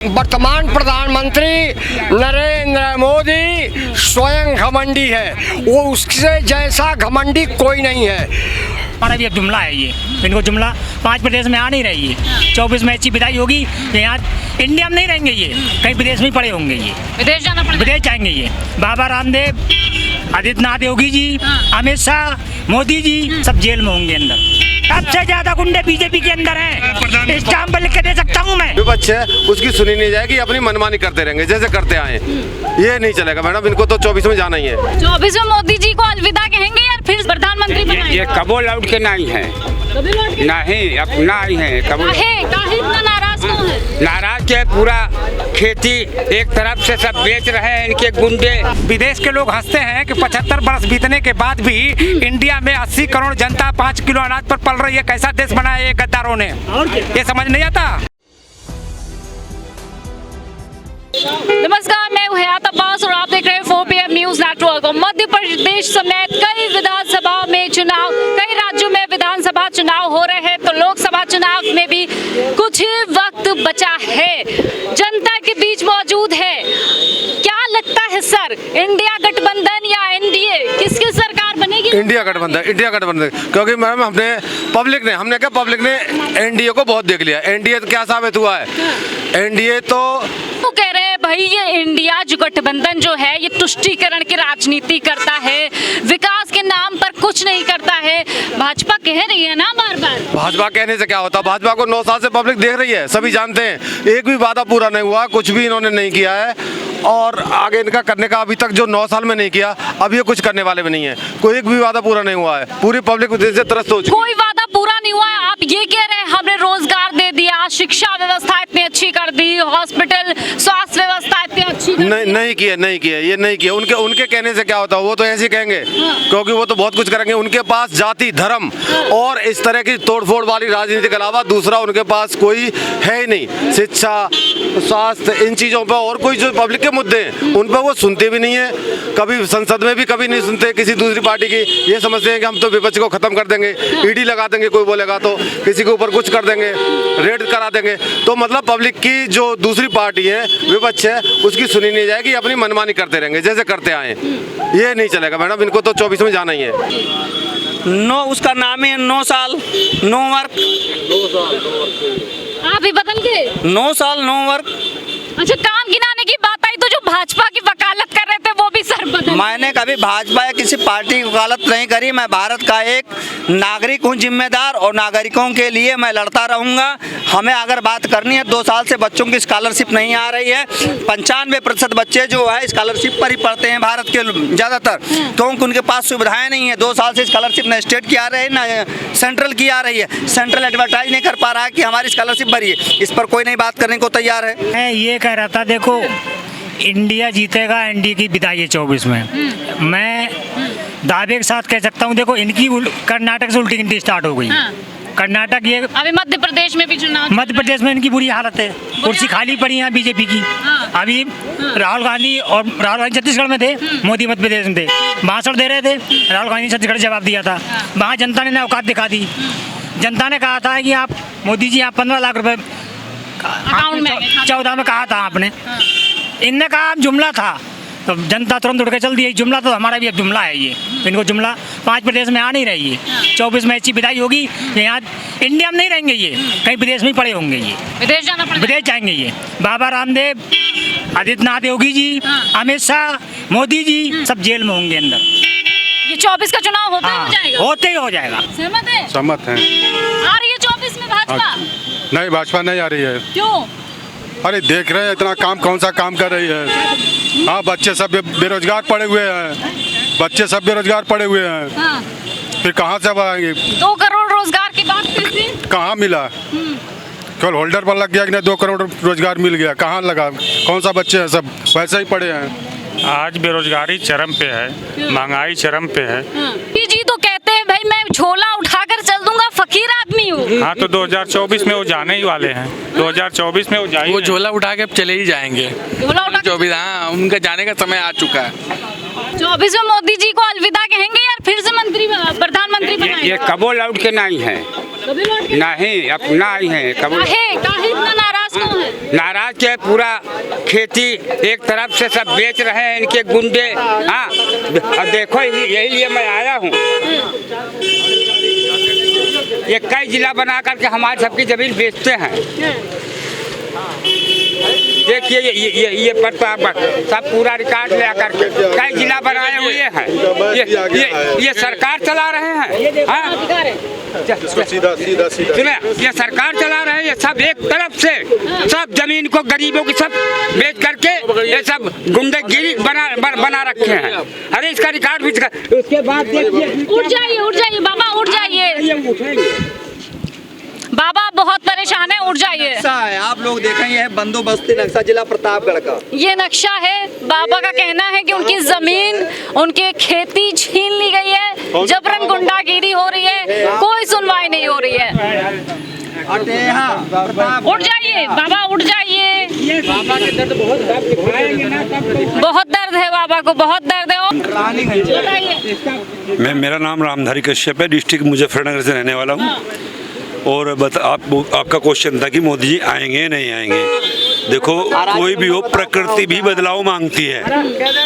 वर्तमान प्रधानमंत्री नरेंद्र मोदी स्वयं घमंडी है, वो उससे जैसा घमंडी कोई नहीं है। हमारा भी अब जुमला है ये, इनको जुमला 5 प्रदेश में आ नहीं रही है। 24 में अच्छी विदाई होगी, यहाँ इंडिया में नहीं रहेंगे ये, कहीं विदेश में ही पड़े होंगे ये, विदेश जाना पड़ेगा। विदेश जाएंगे ये। बाबा रामदेव, आदित्यनाथ योगी जी, अमित शाह, मोदी जी सब जेल में होंगे अंदर। सबसे ज्यादा गुंडे बीजेपी के अंदर हैं, स्टाम्प लिख के दे सकता हूँ मैं। विपक्ष है उसकी सुनी नहीं जाएगी, अपनी मनमानी करते रहेंगे जैसे करते आए। ये नहीं चलेगा मैडम, इनको तो 24 में जाना ही है। 24 में मोदी जी को अलविदा कहेंगे या फिर प्रधानमंत्री बनाएंगे? ये कबो लौट के नहीं है, कभी लौट के नहीं अपना ही है कबो। काहे इतना नाराज क्यों है? नाराज के पूरा खेती एक तरफ से सब बेच रहे हैं इनके गुंडे। विदेश के लोग हंसते हैं कि 75 वर्ष बीतने के बाद भी इंडिया में 80 करोड़ जनता 5 किलो अनाज पर पल रही है। कैसा देश बनाया ये गद्दारों ने, ये समझ नहीं आता। नमस्कार, मैं हूं हयात अब्बास और आप देख रहे हैं 4PM news network. Madhya Pradesh समेत कई विधानसभा में चुनाव, कई राज्यों में विधानसभा चुनाव हो रहे हैं, तो लोकसभा चुनाव में भी कुछ ही वक्त बचा है, जनता के बीच मौजूद है। क्या लगता है सर, इंडिया गठबंधन या एनडीए, किसकी सरकार बनेगी? इंडिया गठबंधन, क्योंकि मैम हमने क्या पब्लिक ने एनडीए को बहुत देख लिया। एनडीए क्या साबित हुआ है, एनडीए तो कह रहे हैं भाई ये इंडिया जो गठबंधन जो है ये तुष्टीकरण की राजनीति करता है, विकास के नाम पर कुछ नहीं करता है। भाजपा कह रही है ना बार बार। भाजपा कहने से क्या होता, भाजपा को 9 साल से पब्लिक देख रही है, सभी जानते हैं। एक भी वादा पूरा नहीं हुआ, कुछ भी इन्होंने नहीं किया है और आगे इनका करने का अभी तक जो 9 साल में नहीं किया, अब ये कुछ करने वाले भी नहीं है। कोई एक भी वादा पूरा नहीं हुआ है, पूरी पब्लिक से त्रस्त हो चुकी है। कोई वादा पूरा नहीं हुआ है। आप ये कह रहे हैं हमने रोजगार दे दिया, शिक्षा व्यवस्था इतनी अच्छी कर दी, हॉस्पिटल स्वास्थ्य व्यवस्था इतनी अच्छी कर दी। नहीं किया। उनके कहने से क्या होता है, वो तो ऐसे कहेंगे क्योंकि वो तो बहुत कुछ करेंगे। उनके पास जाति धर्म और इस तरह की तोड़फोड़ वाली राजनीति के अलावा दूसरा उनके पास कोई है ही नहीं। शिक्षा, स्वास्थ्य, इन चीजों पर और कोई जो पब्लिक के मुद्दे हैं उन पर वो सुनते भी नहीं है। कभी संसद में भी कभी नहीं सुनते किसी दूसरी पार्टी की। ये समझते हैं कि हम तो विपक्ष को खत्म कर देंगे, ईडी लगा देंगे, कोई बोलेगा तो किसी के ऊपर कुछ कर देंगे, रेड करा देंगे। तो मतलब पब्लिक की जो दूसरी पार्टी है, विपक्ष है, उसकी सुनी नहीं जाएगी, अपनी मनमानी करते रहेंगे जैसे करते आए। ये नहीं चलेगा मैडम, इनको तो 24 में जाना ही है। नो, उसका नाम है 9 साल 9 वर्क। आप भी बदल गए। 9 साल 9 वर्क। अच्छा, काम गिनाने की बात आई तो जो भाजपा की वकालत कर रहे थे वो भी सर बदल। मैंने कभी भाजपा या किसी पार्टी की वकालत नहीं करी। मैं भारत का एक नागरिक हूँ, जिम्मेदार, और नागरिकों के लिए मैं लड़ता रहूँगा। हमें अगर बात करनी है, 2 साल से बच्चों की स्कॉलरशिप नहीं आ रही है। 95% बच्चे जो है स्कॉलरशिप पर ही पढ़ते हैं भारत के ज़्यादातर, क्योंकि उनके पास सुविधाएं नहीं है। 2 साल से स्कॉलरशिप न स्टेट की आ रही है न सेंट्रल की आ रही है। सेंट्रल एडवर्टाइज नहीं कर पा रहा है कि हमारी स्कॉलरशिप भरी है। इस पर कोई नहीं बात करने को तैयार है। मैं ये कह रहा था, देखो इंडिया जीतेगा, एनडीए की विदाई है 24 में। मैं दावे के साथ कह सकता हूँ, देखो इनकी कर्नाटक से उल्टी गिनती स्टार्ट हो गई। कर्नाटक, ये अभी मध्य प्रदेश में भी चुनाव, मध्य प्रदेश में इनकी बुरी हालत है, कुर्सी खाली पड़ी है बीजेपी की। अभी राहुल गांधी छत्तीसगढ़ में थे, मोदी मध्य प्रदेश में थे, भाषण दे रहे थे। राहुल गांधी ने छत्तीसगढ़ जवाब दिया था, वहाँ जनता ने औकात दिखा दी। जनता ने कहा था कि आप मोदी जी आप 15 लाख रुपए अकाउंट में 14 में कहा था आपने, इनने कहा जुमला था, तो जनता तुरंत उड़ के चल दी। जुमला तो हमारा भी अब जुमला है ये, इनको जुमला 5 प्रदेश में आ नहीं रही है। 24 में अच्छी विदाई होगी, यहाँ इंडिया में नहीं रहेंगे ये, कहीं विदेश में ही पड़े होंगे ये, विदेश जाना पड़ेगा। विदेश जाएंगे ये। बाबा रामदेव, आदित्यनाथ योगी जी, अमित शाह, मोदी जी सब जेल में होंगे अंदर। ये 24 का चुनाव होता हो जाएगा, होते ही हो जाएगा। सहमत है? सहमत हैं। आ रही है 24 में भाजपा? नहीं, भाजपा नहीं आ रही है। क्यों? अरे देख रहे हैं इतना काम, कौन सा काम कर रही है। हाँ, बच्चे सब बेरोजगार पड़े हुए हैं, हाँ। फिर कहाँ से अब आएंगे। 2 करोड़ रोजगार की बात की थी, कहाँ मिला, केवल होल्डर पर लग गया कि नहीं 2 करोड़ रोजगार मिल गया, कहाँ लगा, कौन सा बच्चे हैं, सब वैसे ही पड़े हैं। आज बेरोजगारी चरम पे है, महंगाई चरम पे है। जी तो कहते हैं भाई मैं झोला उठाकर चल दूंगा, फकीर आदमी हूँ। हाँ, तो 2024 में वो जाने ही वाले हैं। 2024 में वो जाएंगे, वो झोला उठा के चले ही जाएंगे। झोला उठा 24, हाँ, उनका जाने का समय आ चुका है। 24 में मोदी जी को अलविदा कहेंगे या फिर से प्रधानमंत्री बनाएंगे? ये कबो लौट के नहीं है, कभी लौट के नहीं अपना ही है कबो। काहे इतना नाराज क्यों है? नाराज के पूरा खेती एक तरफ से सब बेच रहे हैं इनके गुंडे। हाँ, अब देखो यही लिए मैं आया हूँ। ये कई जिला बना करके हमारे सबकी जमीन बेचते हैं। देखिए ये पट्टा सब पूरा रिकॉर्ड ले करके कई जिला बनाए हुए हैं। ये सरकार चला रहे हैं। हाँ, सुने, ये सरकार चला रहे हैं। ये सब एक तरफ से सब जमीन को गरीबों की सब बेच करके ये सब गुंडागिरी बना रखे हैं। अरे इसका रिकॉर्ड भी उसके बाद देखिए। उठ जाइए बाबा, उठ जाइए बाबा, बहुत परेशान है, उठ जाइए। नक्शा है, आप लोग देखें, ये है बंदोबस्ती नक्शा जिला प्रतापगढ़ का। ये नक्शा है। बाबा का कहना है कि उनकी जमीन, उनकी खेती छीन ली गई है, जबरन गुंडागिरी हो रही है, कोई सुनवाई नहीं हो रही है। उठ जाइए बाबा, उठ जाइए। बाबा के दर्द बहुत बहुत दर्द है बाबा को, बहुत दर्द है। बताइए। मेरा नाम रामधारी कश्यप है, डिस्ट्रिक्ट मुजफ्फरनगर से रहने वाला हूँ। और आपका क्वेश्चन था कि मोदी जी आएंगे नहीं आएंगे। देखो, कोई भी हो, प्रकृति भी बदलाव मांगती है।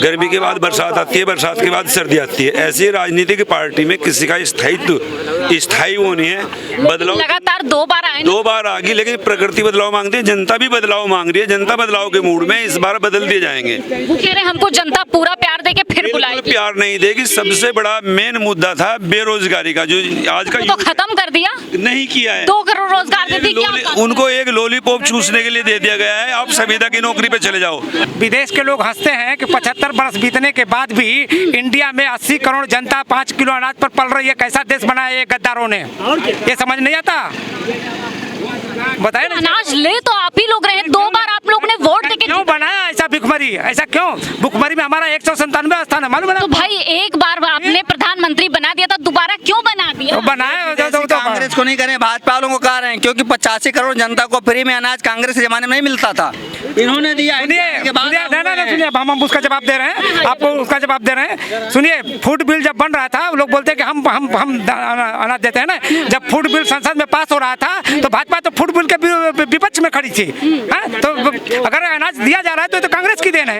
गर्मी के बाद बरसात आती है, बरसात के बाद सर्दी आती है। ऐसी राजनीतिक पार्टी में किसी का स्थायी वो नहीं है। बदलाव लगातार दो बार आ गई, लेकिन प्रकृति बदलाव मांगती है, जनता भी बदलाव मांग रही है। जनता बदलाव के मूड में इस बार बदल दिए जाएंगे। वो कह रहे हैं हमको जनता पूरा प्यार देके फिर बुलाएगी। प्यार नहीं देगी। सबसे बड़ा मेन मुद्दा था बेरोजगारी का, जो आज का तो खत्म कर दिया, नहीं किया है। 2 करोड़ रोजगार दे दिया। उनको एक लॉलीपॉप चूसने के लिए दे दिया गया है। आप संविदा की नौकरी पे चले जाओ। विदेश के लोग हंसते हैं कि 75 बरस बीतने के बाद भी इंडिया में 80 करोड़ जनता 5 किलो अनाज पर पल रही है। कैसा देश बनाया ये गद्दारों ने, ये समझ नहीं आता। बताइए। अनाज ले तो आप ही लोग रहे, 2 बार आप लोग ने वोट देके क्यों बनाया ऐसा भुखमरी? ऐसा क्यों? भुखमरी में हमारा 197 स्थान है, मालूम है? तो भाई एक बार आपने प्रधानमंत्री बना दिया था, दोबारा क्यों बना दिया? बनाया कांग्रेस को नहीं करें, भाजपा वालों को कह रहे हैं, क्योंकि 85 करोड़ जनता को फ्री में अनाज कांग्रेस के जमाने में नहीं मिलता था, इन्होंने दिया। सुनिए, हम उसका जवाब दे रहे हैं, आपको उसका जवाब दे रहे हैं। सुनिए, फूड बिल जब बन रहा था, लोग बोलते हैं कि हम अनाज देते हैं ना। जब फूड बिल संसद में पास हो रहा था तो भाजपा तो फूड बिल के विपक्ष में खड़ी थी। तो अगर अनाज दिया जा रहा है तो कांग्रेस की देन है।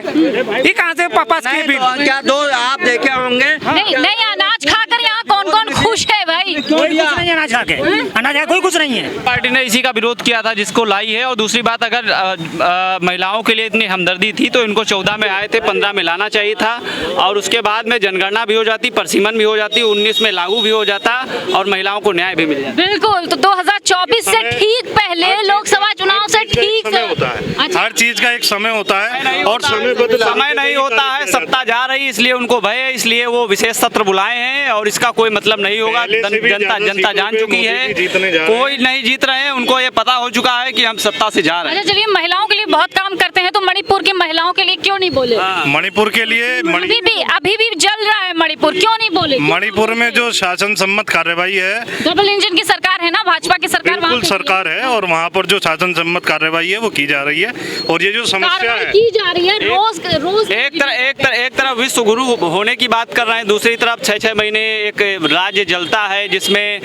ये कहाँ से पास किए बिल? क्या दो आप देखे होंगे? नहीं, अनाज खाकर यहाँ कौन खुश है भाई? कोई कुछ नहीं है अनाज खा के, अनाज कोई कुछ नहीं है। पार्टी ने इसी का विरोध किया था जिसको लाई है। और दूसरी बात, अगर महिलाओं के लिए इतनी हमदर्दी थी तो इनको 14 में आए थे, 15 में लाना चाहिए था। और उसके बाद में जनगणना भी हो जाती, परसीमन भी हो जाती, 19 में लागू भी हो जाता और महिलाओं को न्याय भी मिल जाता। बिल्कुल। तो 2024 से ठीक पहले लोकसभा चुनाव से ठीक होता है। अच्छा। हर चीज का एक समय होता है और समय नहीं होता है। सत्ता जा रही, इसलिए उनको भय है, इसलिए वो विशेष सत्र बुलाए हैं। और इसका कोई मतलब नहीं होगा। जनता जान चुकी है, कोई नहीं जीत रहे हैं। उनको ये पता हो चुका है कि हम सत्ता से जा रहे हैं। अच्छा चलिए, महिलाओं के लिए बहुत काम करते हैं, तो मणिपुर की महिलाओं के लिए क्यों नहीं बोले? मणिपुर के लिए अभी भी जल रहा है मणिपुर, क्यों नहीं बोले? मणिपुर में जो शासन सम्मत कार्यवाही है, डबल इंजन की सरकार है ना, भाजपा की सरकार, बिल्कुल सरकार है। और वहाँ पर जो शासन सम्मत कार्यवाही है वो की जा रही है। और ये जो समस्या है की जा रही है, रोज एक तरफ विश्व गुरु होने की बात कर रहे हैं, दूसरी तरफ 6-6 महीने एक राज्य जलता है जिसमें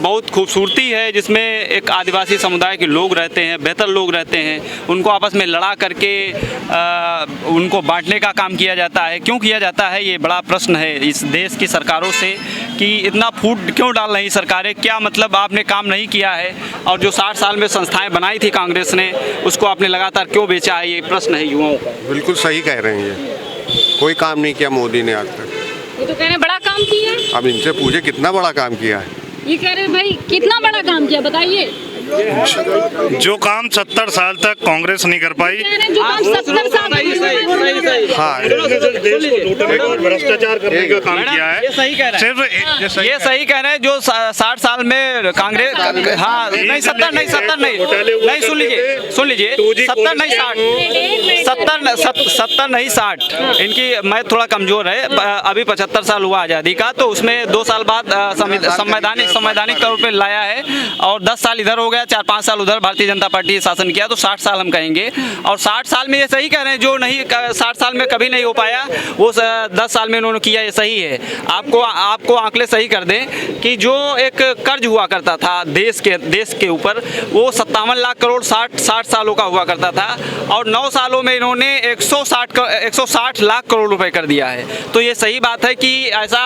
बहुत खूबसूरती है, जिसमें एक आदिवासी समुदाय के लोग रहते हैं, बेहतर लोग रहते हैं। उनको आपस में लड़ा करके उनको बांटने का काम किया जाता है। क्यों किया जाता है, ये बड़ा प्रश्न है इस देश की सरकारों से कि इतना फूट क्यों डाल रही सरकारें। क्या मतलब आपने काम नहीं किया है? और जो 60 साल में संस्थाएं बनाई थी कांग्रेस ने, उसको आपने लगातार क्यों बेचा है? ये प्रश्न है युवाओं का। बिल्कुल सही कह रहे हैं। कोई काम नहीं किया मोदी ने आज तक। ये तो कह रहे बड़ा काम किया है। अब इनसे पूछे कितना बड़ा काम किया है। ये कह रहे भाई कितना बड़ा काम किया, बताइए। जो काम 70 साल तक कांग्रेस नहीं कर पाई, जो काम 70 साल हाँ, भ्रष्टाचार करने का काम किया है। ये सही कह रहे हैं। जो 60 साल में कांग्रेस, हाँ नहीं 70 नहीं, सुन लीजिए 70 नहीं 60 इनकी मैं थोड़ा कमजोर है। अभी 75 साल हुआ आज़ादी का, तो उसमें 2 साल बाद संवैधानिक तौर पे लाया है और 10 साल इधर हो गया गया, 4-5 साल उधर भारतीय जनता पार्टी शासन किया, तो 60 साल हम कहेंगे। और 60 साल में ये सही कह रहे हैं, जो नहीं 60 साल में कभी नहीं हो पाया वो 10 साल में उन्होंने किया, ये सही है। आपको आंकड़े सही कर दें कि जो एक कर्ज हुआ करता था देश के ऊपर, वो 57 लाख करोड़ 60 सालों का हुआ करता था, और 9 सालों में इन्होंने 160 लाख करोड़ रुपए कर दिया है। तो ये सही बात है कि ऐसा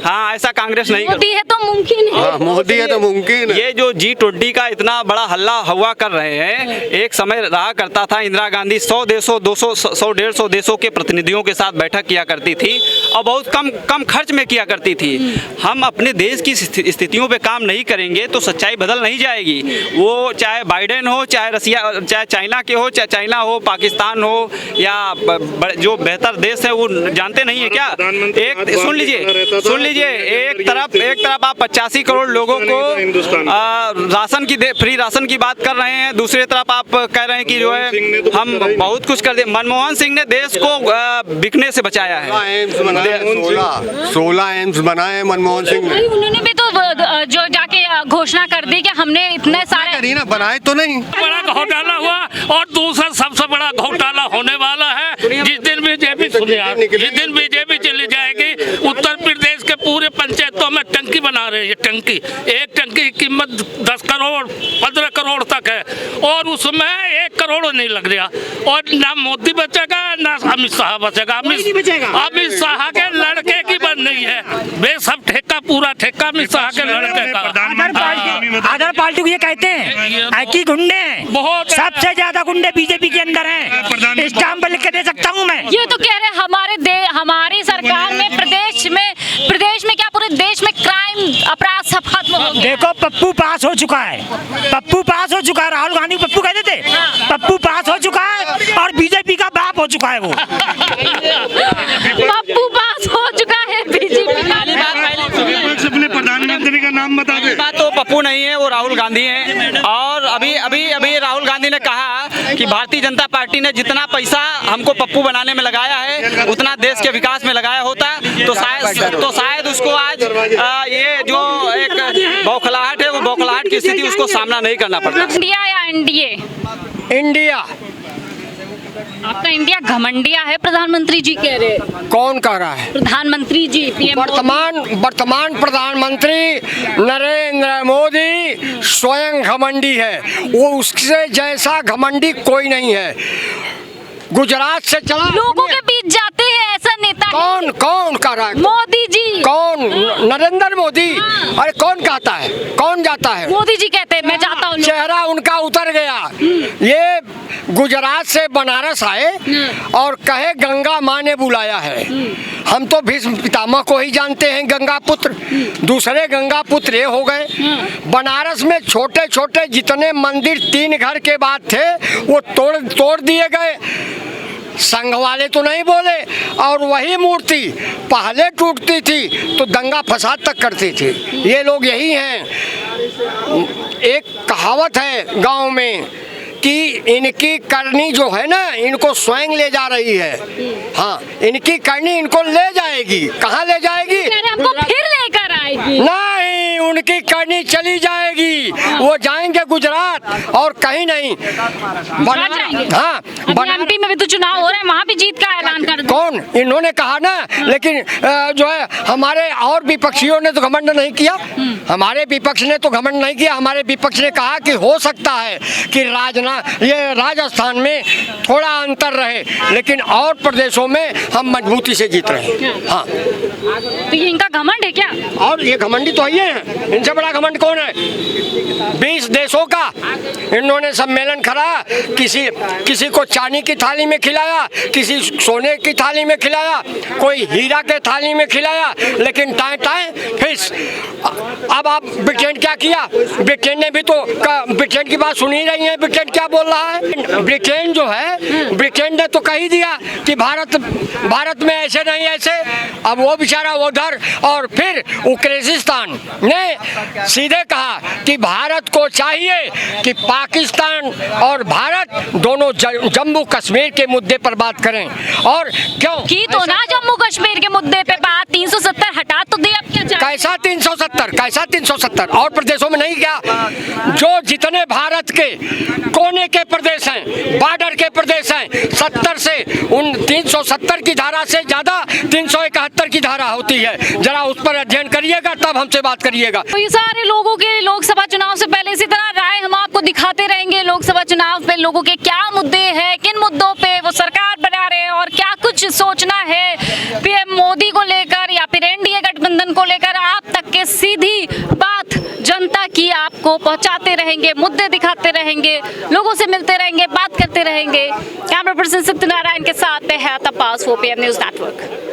हाँ, ऐसा कांग्रेस नहीं मोदी है तो मुमकिन है। मोदी है तो मुमकिन है। ये जो G20 का इतना बड़ा हल्ला हवा कर रहे हैं, एक समय रहा करता था इंदिरा गांधी 100 देशों 200 100-150 देशों के प्रतिनिधियों के साथ बैठक किया करती थी, और बहुत कम खर्च में किया करती थी। हम अपने देश की स्थितियों पे काम नहीं करेंगे तो सच्चाई बदल नहीं जाएगी। वो चाहे बाइडेन हो, चाहे रसिया, चाहे चाइना के हो, चाहे चाइना हो, पाकिस्तान हो, या जो बेहतर देश है वो जानते नहीं है क्या? एक सुन लीजिए, एक तरफ आप 85 करोड़ लोगों को फ्री राशन की बात कर रहे हैं, दूसरी तरफ आप कह रहे हैं कि जो है हम बहुत कुछ कर दे। मनमोहन सिंह ने देश को बिकने से बचाया है। 16 एम्स बनाए मनमोहन सिंह ने। उन्होंने भी तो जो जाके घोषणा कर दी कि हमने इतने सारे बनाए तो नहीं। बड़ा घोटाला हुआ, और दूसरा सबसे बड़ा घोटाला होने वाला है जिस दिन बीजेपी चली जाएगी। उत्तर प्रदेश के पूरे पंचायतों में टंकी बना रहे हैं। टंकी, एक टंकी की कीमत 10 करोड़ 15 करोड़ तक है, और उसमें 1 करोड़ नहीं लग रहा। और ना मोदी बचेगा ना अमित शाह बचेगा। अमित शाह के लड़के की बन रही है, वे सब ठेका, पूरा ठेका अमित शाह के लड़के का। अदर पार्टी को ये कहते हैं कि गुंडे हैं, बहुत सबसे ज्यादा गुंडे बीजेपी के अंदर हैं। स्टाम्प पर लिख के दे सकता हूँ मैं। ये तो कह रहे हैं हमारी सरकार में प्रदेश में क्या पूरे देश में क्राइम अपराध सब खत्म हो गया। देखो, पप्पू पास हो चुका है, राहुल गांधी पप्पू कहते थे, पप्पू पास हो चुका है, और बीजेपी का बाप हो चुका है वो। पप्पू पास हो चुका है बीजेपी का। अपने प्रधानमंत्री का नाम बता दे। बात तो पप्पू नहीं है, वो राहुल गांधी हैं। और अभी राहुल गांधी ने कहा कि भारतीय जनता पार्टी ने जितना पैसा हमको पप्पू बनाने में लगाया है उतना देश के विकास में लगाया होता, तो शायद उसको आज ये जो एक बौखलाहट है, वो बौखलाहट की स्थिति उसको सामना नहीं करना पड़ता। इंडिया या एनडीए? इंडिया। आपका इंडिया घमंडिया है, प्रधानमंत्री जी कह रहे हैं। कौन कह रहा है? प्रधानमंत्री जी, पीएम वर्तमान प्रधानमंत्री नरेंद्र मोदी स्वयं घमंडी है। वो उससे जैसा घमंडी कोई नहीं है। गुजरात से चला, लोगों के बीच जाते हैं ऐसा नेता। कौन कर रहा है? मोदी जी। कौन? नरेंद्र मोदी। अरे कौन कहता है? कौन जाता है? मोदी जी कहते हैं मैं जाता हूँ। चेहरा उनका उतर गया। ये गुजरात से बनारस आए और कहे गंगा माँ ने बुलाया है। हम तो भीष्म पितामह को ही जानते हैं गंगा पुत्र, दूसरे गंगा पुत्र ये हो गए। बनारस में छोटे छोटे जितने मंदिर 3 घर के बाद थे वो तोड़ दिए गए। संघ वाले तो नहीं बोले, और वही मूर्ति पहले टूटती थी तो दंगा फसाद तक करती थी। ये लोग यही हैं। एक कहावत है गांव में कि इनकी करनी जो है ना, इनको स्वयं ले जा रही है। हाँ, इनकी करनी इनको ले जाएगी। कहाँ ले जाएगी? हमको फिर लेकर आएगी। नहीं, उनकी करनी चली जाएगी। वो जाएंगे गुजरात और कहीं नहीं। हाँ, एमपी में भी तो चुनाव हो रहे हैं, वहाँ भी जीत का ऐलान कर दिया। कौन? इन्होंने कहा ना, लेकिन जो है हमारे और विपक्षियों ने तो घमंड नहीं किया। हमारे विपक्ष ने तो घमंड नहीं किया। हमारे विपक्ष ने कहा कि हो सकता है कि ये राजस्थान में थोड़ा अंतर रहे, लेकिन और प्रदेशों में हम मजबूती से जीत रहे हैं। हाँ, तो ये इनका घमंड है क्या? और ये घमंडी तो ये है। इनसे बड़ा घमंड कौन है? 20 देशों का इन्होंने सम्मेलन करा। किसी को चांदी की थाली में खिलाया, किसी सोने की थाली में खिलाया, कोई हीरा के थाली में खिलाया, लेकिन टाए फिस। अब आप ब्रिटेन क्या किया? ब्रिटेन ने भी तो ब्रिटेन की बात सुनी रही है। ब्रिटेन क्या बोल रहा है? ब्रिटेन जो है, ब्रिटेन ने तो कही दिया कि भारत में ऐसे नहीं ऐसे। अब वो बेचारा उधर, और फिर उज्बेकिस्तान ने सीधे कहा कि भारत को चाहिए कि पाकिस्तान और भारत दोनों जम्मू कश्मीर के मुद्दे पर बात करें। और क्यों की तो ना जम्मू कश्मीर के मुद्दे पे बात 370 हटा तो दिया। कैसा 370, कैसा 370? और प्रदेशों में नहीं क्या? जो जितने भारत के कोने के प्रदेश हैं, बॉर्डर के प्रदेश हैं, 70 से उन 370 की धारा से ज्यादा 371 की धारा होती है। जरा उस पर अध्ययन करिएगा, तब हमसे बात करिएगा। तो ये सारे लोगों के लोकसभा चुनाव से पहले इसी तरह राय हम आपको दिखाते रहेंगे। लोकसभा चुनाव पे लोगों के क्या मुद्दे हैं, किन मुद्दों पे वो सरकार बना रहे हैं और क्या कुछ सोचना है पीएम मोदी को लेकर या फिर एनडीए गठबंधन को लेकर, आप तक के सीधी बात जनता की आपको पहुंचाते रहेंगे, मुद्दे दिखाते रहेंगे, लोगों से मिलते रहेंगे, बात करते रहेंगे। कैमरा पर्सन सत्यनारायण के साथ मैं हयात अब्बास, 4PM न्यूज़ नेटवर्क।